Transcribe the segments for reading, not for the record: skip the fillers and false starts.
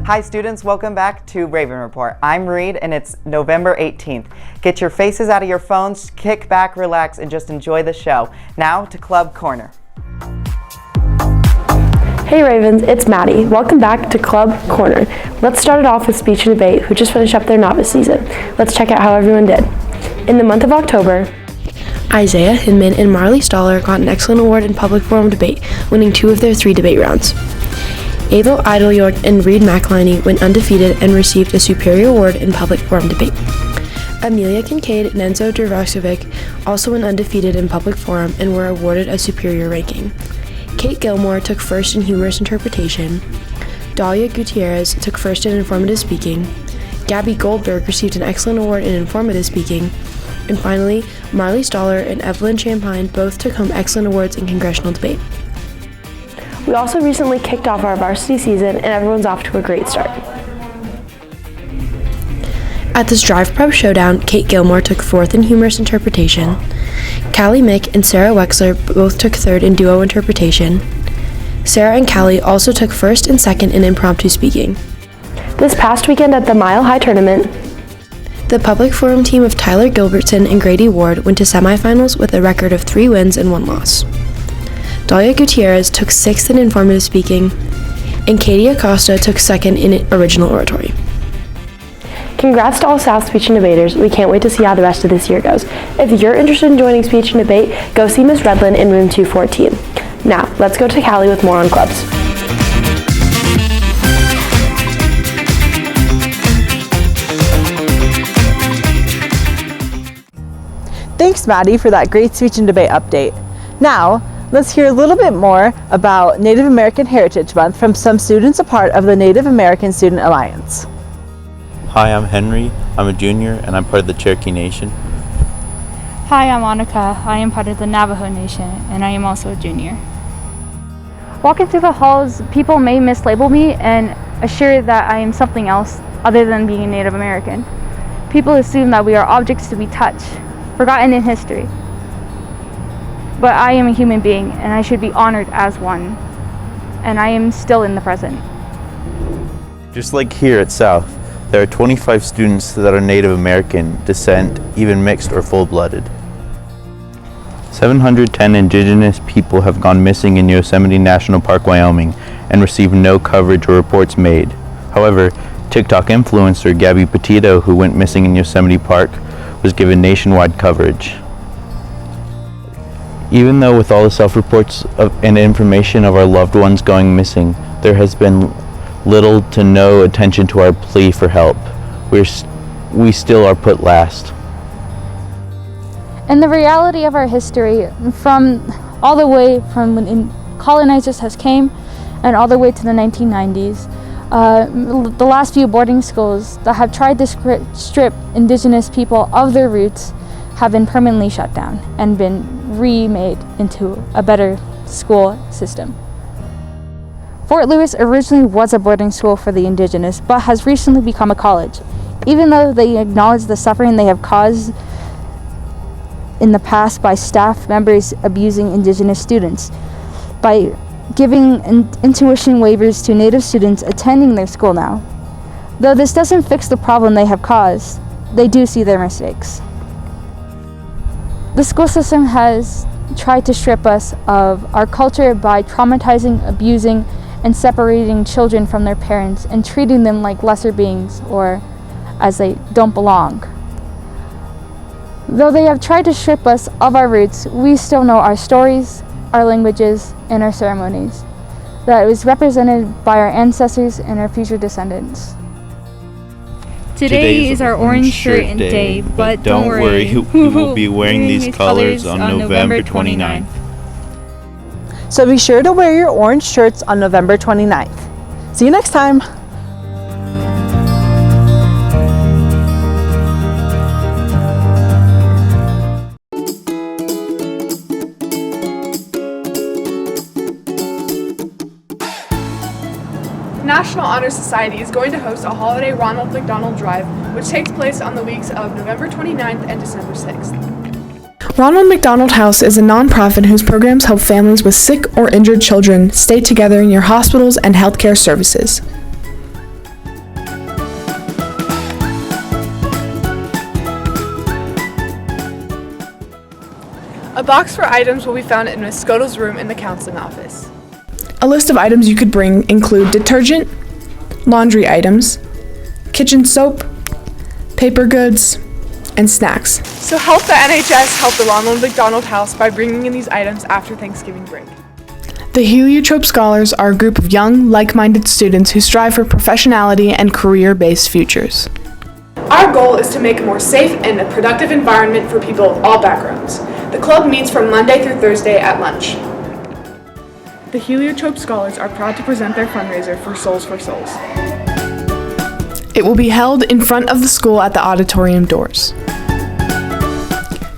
Hi students, welcome back to Raven Report. I'm Reed and it's November 18th. Get your faces out of your phones, kick back, relax, and just enjoy the show. Now to Club Corner. Hey Ravens, it's Maddie. Welcome back to Club Corner. Let's start it off with Speech and Debate, who just finished up their novice season. Let's check out how everyone did. In the month of October, Isaiah Hinman and Marley Stoller got an excellent award in public forum debate, winning 2 of their 3 debate rounds. Avo Idleyork and Reed McElhinney went undefeated and received a superior award in public forum debate. Amelia Kincaid and Enzo Dervasovic also went undefeated in public forum and were awarded a superior ranking. Kate Gilmore took first in humorous interpretation. Dahlia Gutierrez took first in informative speaking. Gabby Goldberg received an excellent award in informative speaking. And finally, Marley Stoller and Evelyn Champagne both took home excellent awards in congressional debate. We also recently kicked off our varsity season and everyone's off to a great start. At this Drive Prep Showdown, Kate Gilmore took 4th in humorous interpretation. Callie Mick and Sarah Wexler both took 3rd in duo interpretation. Sarah and Callie also took 1st and 2nd in impromptu speaking. This past weekend at the Mile High Tournament, the public forum team of Tyler Gilbertson and Grady Ward went to semifinals with a record of 3 wins and 1 loss. Dahlia Gutierrez took 6th in informative speaking, and Katie Acosta took 2nd in original oratory. Congrats to all South Speech and Debaters. We can't wait to see how the rest of this year goes. If you're interested in joining Speech and Debate, go see Miss Redlin in room 214. Now, let's go to Callie with more on clubs. Thanks, Maddie, for that great Speech and Debate update. Now, let's hear a little bit more about Native American Heritage Month from some students a part of the Native American Student Alliance. Hi, I'm Henry. I'm a junior and I'm part of the Cherokee Nation. Hi, I'm Monica. I am part of the Navajo Nation and I am also a junior. Walking through the halls, people may mislabel me and assure that I am something else other than being a Native American. People assume that we are objects to be touched, forgotten in history. But I am a human being and I should be honored as one. And I am still in the present. Just like here at South, there are 25 students that are Native American descent, even mixed or full-blooded. 710 indigenous people have gone missing in Yosemite National Park, Wyoming, and received no coverage or reports made. However, TikTok influencer Gabby Petito, who went missing in Yosemite Park, was given nationwide coverage. Even though with all the self-reports and information of our loved ones going missing, there has been little to no attention to our plea for help. We still are put last. And the reality of our history, from all the way from when colonizers has came and all the way to the 1990s, the last few boarding schools that have tried to strip indigenous people of their roots have been permanently shut down and been remade into a better school system. Fort Lewis originally was a boarding school for the indigenous, but has recently become a college. Even though they acknowledge the suffering they have caused in the past by staff members abusing indigenous students, by giving intuition waivers to Native students attending their school now. Though this doesn't fix the problem they have caused, they do see their mistakes. The school system has tried to strip us of our culture by traumatizing, abusing, and separating children from their parents and treating them like lesser beings or as they don't belong. Though they have tried to strip us of our roots, we still know our stories, our languages, and our ceremonies that was represented by our ancestors and our future descendants. Today is our orange shirt day, but don't worry, we will be wearing these colors on November 29th. So be sure to wear your orange shirts on November 29th. See you next time. National Honor Society is going to host a holiday Ronald McDonald Drive, which takes place on the weeks of November 29th and December 6th. Ronald McDonald House is a nonprofit whose programs help families with sick or injured children stay together in your hospitals and healthcare services. A box for items will be found in Ms. Scottle's room in the counseling office. A list of items you could bring include detergent, laundry items, kitchen soap, paper goods, and snacks. So help the NHS help the Ronald McDonald House by bringing in these items after Thanksgiving break. The Heliotrope Scholars are a group of young, like-minded students who strive for professionality and career-based futures. Our goal is to make a more safe and a productive environment for people of all backgrounds. The club meets from Monday through Thursday at lunch. The Heliotrope Scholars are proud to present their fundraiser for Souls for Souls. It will be held in front of the school at the auditorium doors.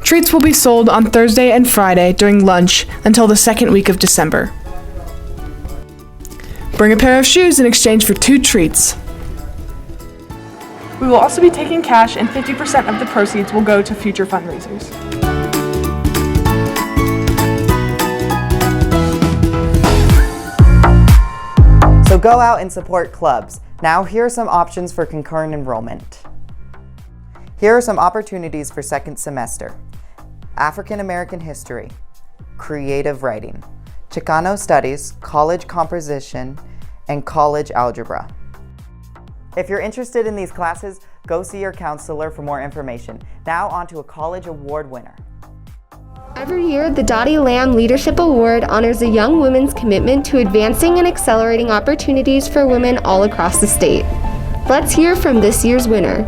Treats will be sold on Thursday and Friday during lunch until the second week of December. Bring a pair of shoes in exchange for 2 treats. We will also be taking cash, and 50% of the proceeds will go to future fundraisers. So go out and support clubs. Now here are some options for concurrent enrollment. Here are some opportunities for second semester. African American History, Creative Writing, Chicano Studies, College Composition, and College Algebra. If you're interested in these classes, go see your counselor for more information. Now on to a college award winner. Every year, the Dottie Lamb Leadership Award honors a young woman's commitment to advancing and accelerating opportunities for women all across the state. Let's hear from this year's winner.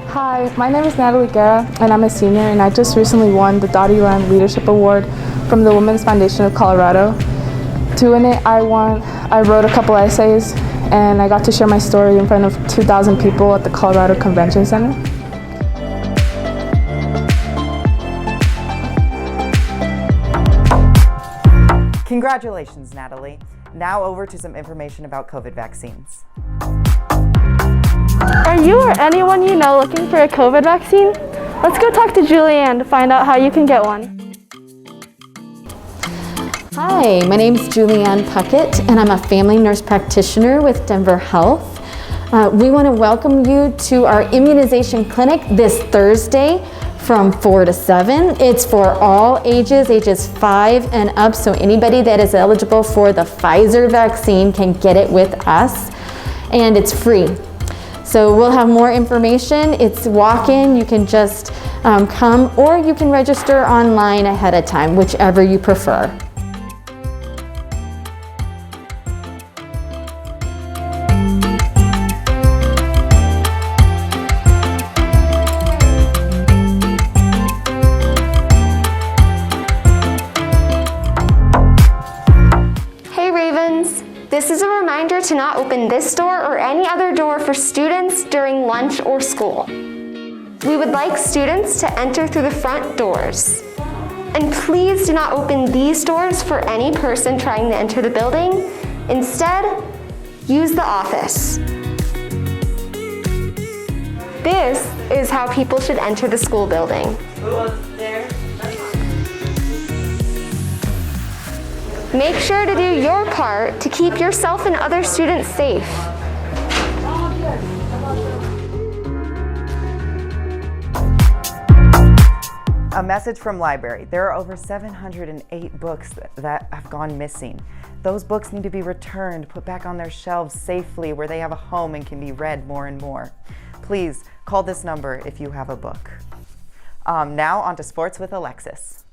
Hi, my name is Natalie Guerra, and I'm a senior, and I just recently won the Dottie Lamb Leadership Award from the Women's Foundation of Colorado. To win it, I wrote a couple essays, and I got to share my story in front of 2,000 people at the Colorado Convention Center. Congratulations, Natalie. Now over to some information about COVID vaccines. Are you or anyone you know looking for a COVID vaccine? Let's go talk to Julianne to find out how you can get one. Hi, my name is Julianne Puckett, and I'm a family nurse practitioner with Denver Health. We want to welcome you to our immunization clinic this Thursday from 4 to 7. It's for all ages 5 and up, so anybody that is eligible for the Pfizer vaccine can get it with us, and it's free. So we'll have more information. It's walk-in. You can just come, or you can register online ahead of time, whichever you prefer. This is a reminder to not open this door or any other door for students during lunch or school. We would like students to enter through the front doors. And please do not open these doors for any person trying to enter the building. Instead, use the office. This is how people should enter the school building. Make sure to do your part to keep yourself and other students safe. A message from library. There are over 708 books that have gone missing. Those books need to be returned, put back on their shelves safely where they have a home and can be read more and more. Please call this number if you have a book. Now on to sports with Alexis.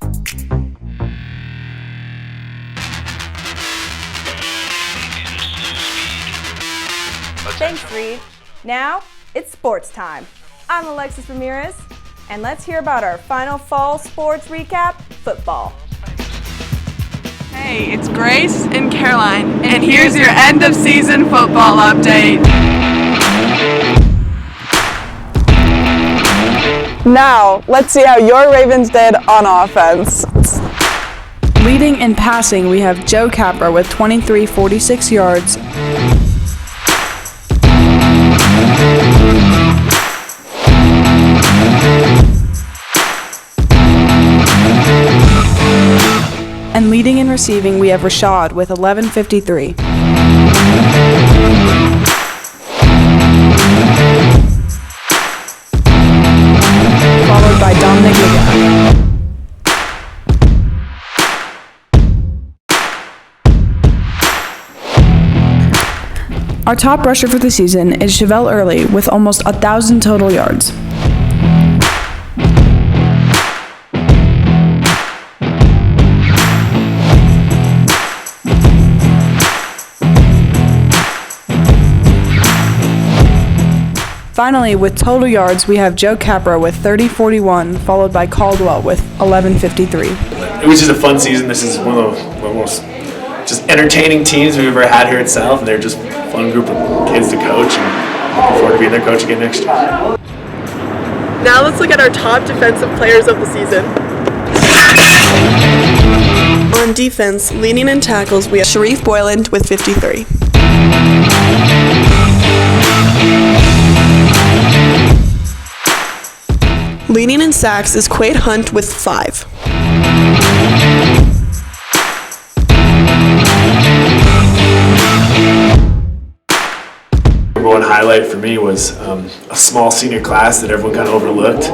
Thanks, Reed. Now, it's sports time. I'm Alexis Ramirez, and let's hear about our final fall sports recap, football. Hey, it's Grace and Caroline, and here's your end of season football update. Now, let's see how your Ravens did on offense. Leading in passing, we have Joe Capper with 2346 yards. And leading in receiving, we have Rashad with 1153. followed by Dominic Liga. Our top rusher for the season is Chevelle Early with almost 1,000 total yards. Finally, with total yards, we have Joe Capra with 30.41, followed by Caldwell with 11.53. It was just a fun season. This is one of the most just entertaining teams we've ever had here at South, and they're just a fun group of kids to coach, and looking forward to being their coach again next year. Now let's look at our top defensive players of the season. On defense, leading in tackles, we have Sharif Boyland with 53. Leading in sacks is Quaid Hunt with 5. Number one highlight for me was a small senior class that everyone kind of overlooked.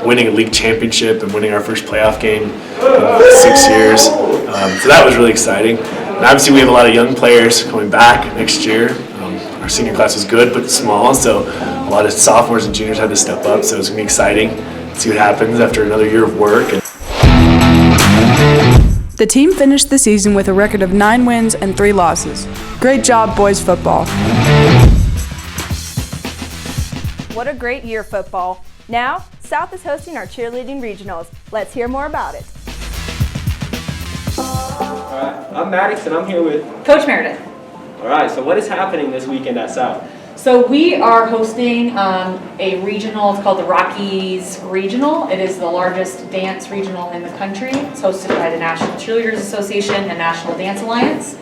Winning a league championship and winning our first playoff game in 6 years. So that was really exciting. And obviously we have a lot of young players coming back next year. Our senior class was good but small, so a lot of sophomores and juniors had to step up, so it's going to be exciting to see what happens after another year of work. The team finished the season with a record of 9 wins and 3 losses. Great job, boys football. What a great year, football. Now, South is hosting our cheerleading regionals. Let's hear more about it. Alright, I'm Maddox and I'm here with Coach Meredith. Alright, so what is happening this weekend at South? So we are hosting a regional. It's called the Rockies Regional. It is the largest dance regional in the country. It's hosted by the National Cheerleaders Association and National Dance Alliance.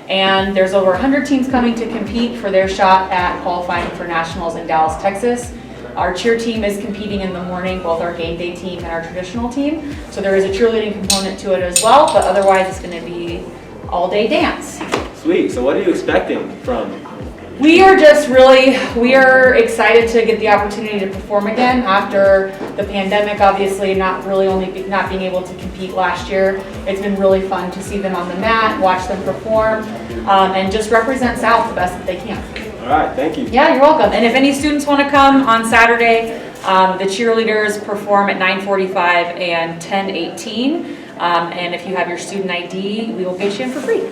And there's over 100 teams coming to compete for their shot at qualifying for nationals in Dallas, Texas. Our cheer team is competing in the morning, both our game day team and our traditional team. So there is a cheerleading component to it as well, but otherwise it's going to be all day dance. Sweet, so what are you expecting from? We are excited to get the opportunity to perform again after the pandemic, obviously not being able to compete last year. It's been really fun to see them on the mat, watch them perform, and just represent South the best that they can. All right, thank you. Yeah, you're welcome. And if any students want to come on Saturday, the cheerleaders perform at 9:45 and 10:18. And if you have your student ID, we will get you in for free.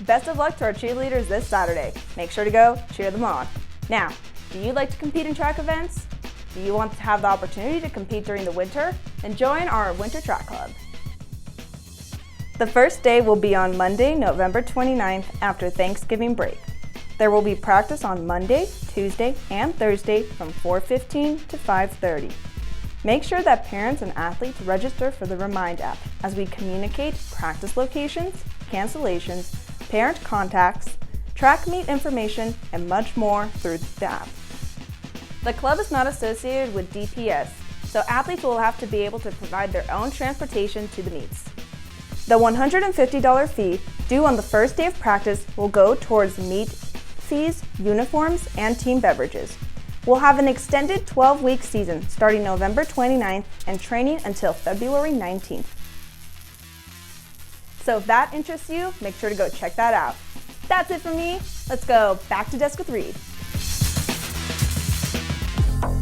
Best of luck to our cheerleaders this Saturday. Make sure to go cheer them on. Now, do you like to compete in track events? Do you want to have the opportunity to compete during the winter? Then join our Winter Track Club. The first day will be on Monday, November 29th after Thanksgiving break. There will be practice on Monday, Tuesday, and Thursday from 4:15 to 5:30. Make sure that parents and athletes register for the Remind app as we communicate practice locations, cancellations, parent contacts, track meet information, and much more through the app. The club is not associated with DPS, so athletes will have to be able to provide their own transportation to the meets. The $150 fee due on the first day of practice will go towards meet fees, uniforms, and team beverages. We'll have an extended 12-week season starting November 29th and training until February 19th. So if that interests you, make sure to go check that out. That's it for me. Let's go back to desk with Reed.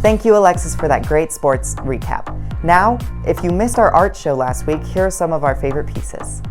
Thank you, Alexis, for that great sports recap. Now, if you missed our art show last week, here are some of our favorite pieces.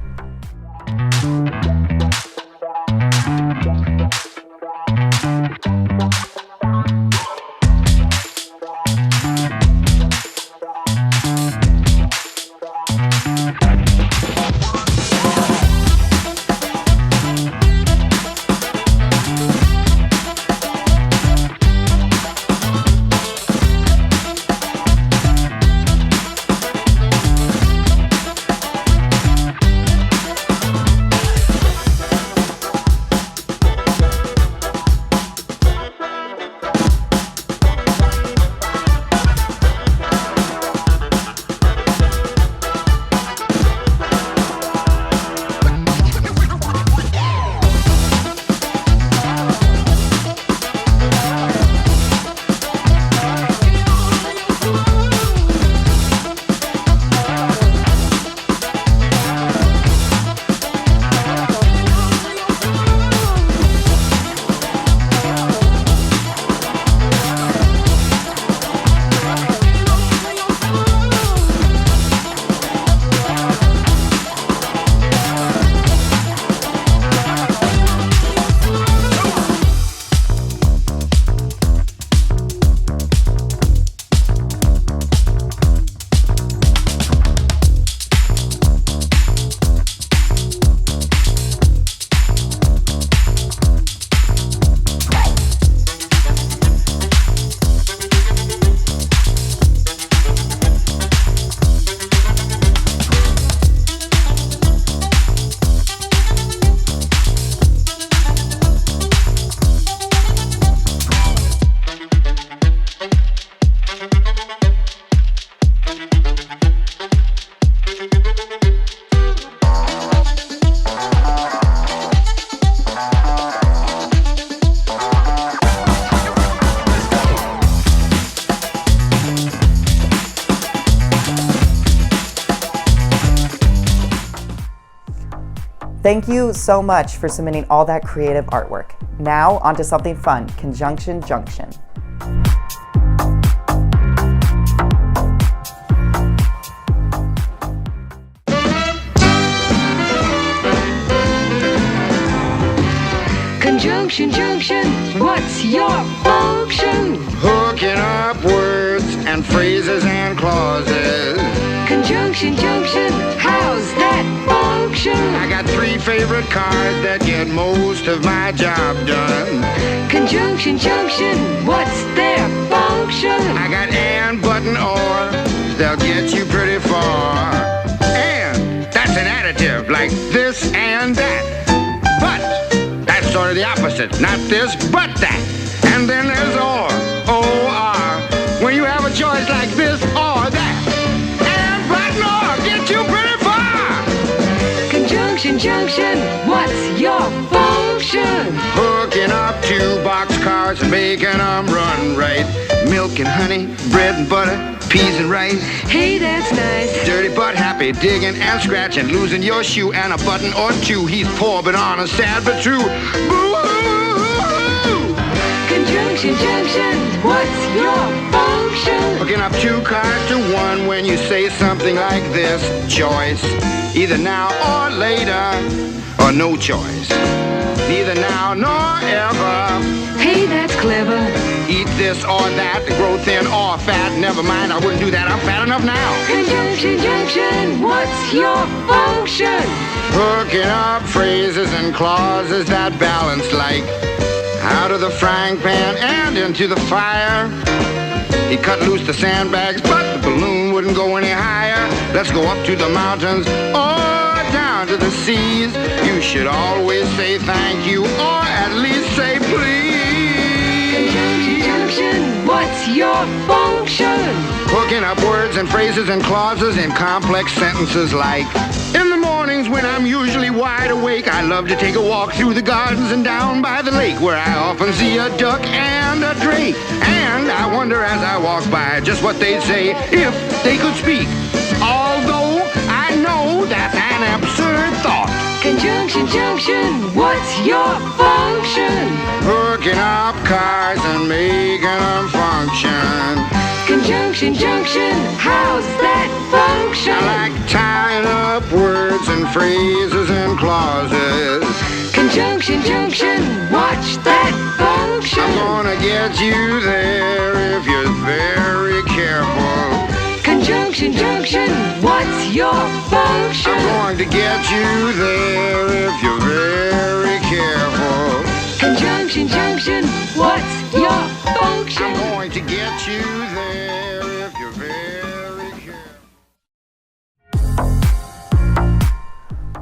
Thank you so much for submitting all that creative artwork. Now, onto something fun, Conjunction Junction. Conjunction Junction, what's your function? Hooking up words and phrases and clauses. Conjunction Junction, how's that function? I got 3 favorite cards that get most of my job done. Conjunction Junction, what's their function? I got and, but, and, or, they'll get you pretty far. And, that's an additive, like this and that. But, that's sort of the opposite, not this, but that. And then there's or, O-R, when you have a choice like this or that. Get you pretty far. Conjunction Junction, what's your function? Hooking up 2 boxcars and making them run right. Milk and honey, bread and butter, peas and rice. Hey, that's nice. Dirty but happy, digging and scratching, losing your shoe and a button or 2. He's poor but honest, sad but true. Boo-hoo! Conjunction Junction, what's your function? Hooking up 2 cars to 1 when you say something like this. Choice, either now or later, or no choice. Neither now nor ever. Hey, that's clever. Eat this or that, grow thin or fat. Never mind, I wouldn't do that, I'm fat enough now. Conjunction Junction, what's your function? Hooking up phrases and clauses that balance like out of the frying pan and into the fire. He cut loose the sandbags, but the balloon wouldn't go any higher. Let's go up to the mountains or down to the seas. You should always say thank you or at least say please. Conjunction Junction, what's your function? Hooking up words and phrases and clauses in complex sentences like in the mornings when I'm usually wide awake, I love to take a walk through the gardens and down by the lake where I often see a duck and a drake. And I wonder as I walk by just what they'd say if they could speak. Although I know that's an absurd thought. Conjunction Junction, what's your function? Hooking up cars and making them function. Conjunction Junction, how's that function? I like tying up words and phrases and clauses. Conjunction Junction, watch that function. I'm gonna get you there if you're very careful. Conjunction Junction, what's your function? I'm going to get you there if you're very careful. Conjunction Junction, what's your function? I'm going to get you there if you're very careful.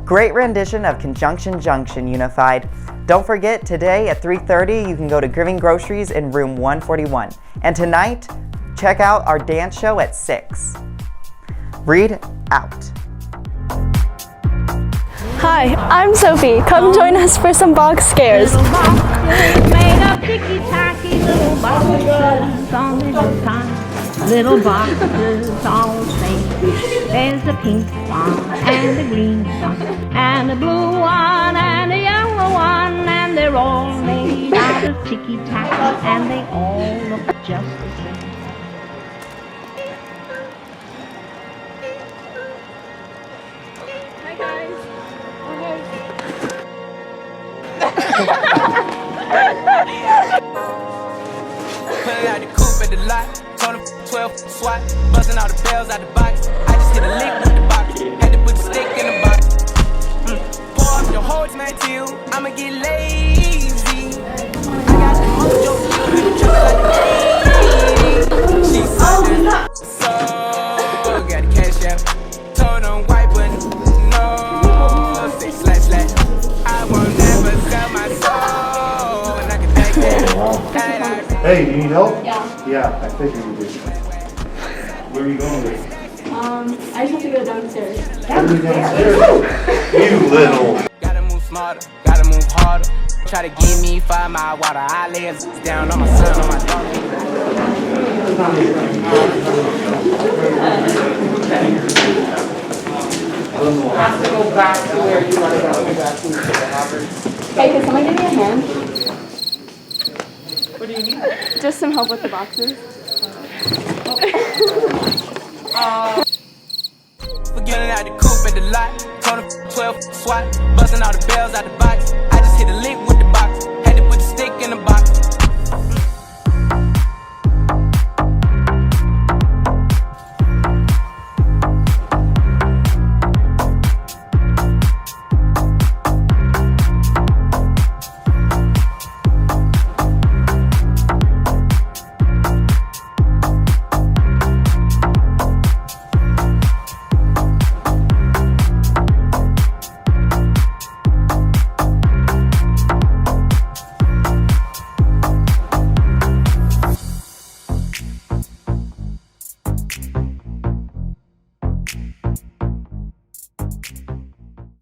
Great rendition of Conjunction Junction, Unified. Don't forget, today at 3:30, you can go to Griffin Groceries in room 141. And tonight, check out our dance show at 6. Read out. Hi, I'm Sophie. Come join us for some box scares. Made up ticky-tacky little boxes on little time. Little boxes all the same. There's the pink one and the green one and the blue one and the yellow one, and they're all made out of ticky-tacky and they all look just the same. Hi guys. Pulling out the coupe at the lot, told him 12 SWAT, buzzing all the bells out the box. I just hit a lick with the box, had to put the stick in the box. Pour up the whole 19, I'ma get lazy. I got the mojo, tripping like the lady. She said that, so got the cash out, told them white button, no, say slash slash. I won't never sell my soul, and I can take that. Hey, you need help? Yeah. Yeah, I figured you did. Where are you going with? I just have to go downstairs. Downstairs? You little. Gotta move smarter, gotta move harder. Try to give me 5 mile water. I lay it down on my son, on my daughter. Has to go back to where you want to go. Hey, can someone give me a hand? What do you need? Just some help with the boxes. Forgetting out the coupe at the lot. 12 SWAT, busting all the bells out the box.